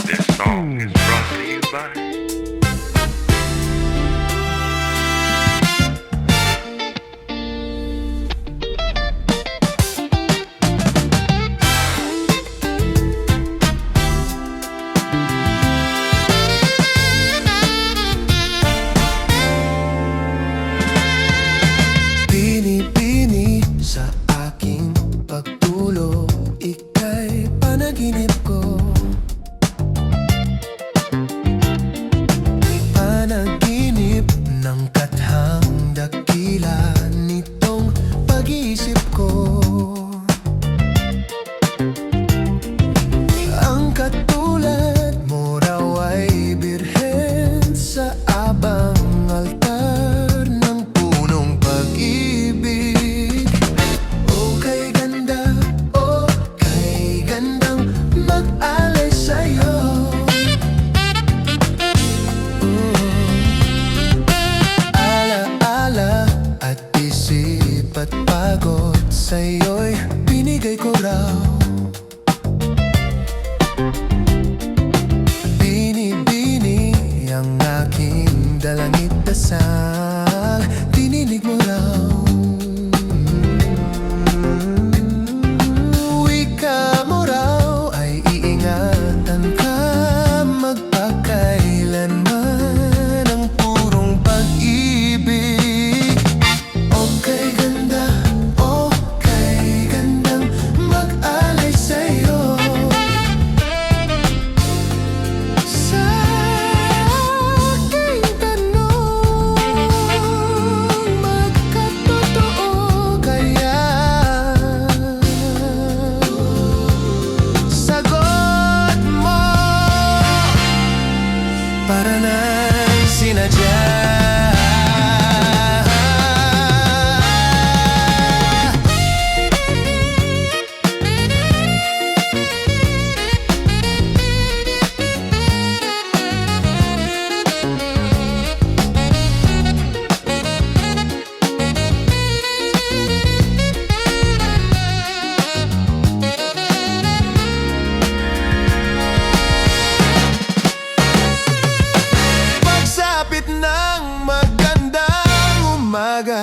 This song is brought to you by Bini-bini sa aking pagtulog, ika'y panaginip ko. Panaginip ng kathang dakila nitong pag-iisip ko. Ang katulad mo raw ay birhen sa abang altar ng punong pag-ibig. O kay ganda, o kay gandang mag-alay sa'yo. Ala-ala at isip at pagod sa'yo'y binigay ko raw. Bini-bini ang aking dalangit dasal, dininig mo raw. Wika mo raw ay iingatan ka magpakailanman ang purong pag-ibig. O kay ganda, o kay gandang mag-alay sa'yo. Sa aking tanong, magkatotoo kaya? Sagot mo para nang sinadya. Pagsapit ng magandang umaga,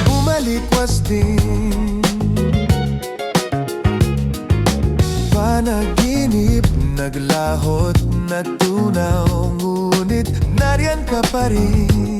bumalik wasting panaginip, naglahot na tunaw, ngunit nariyan ka pa rin.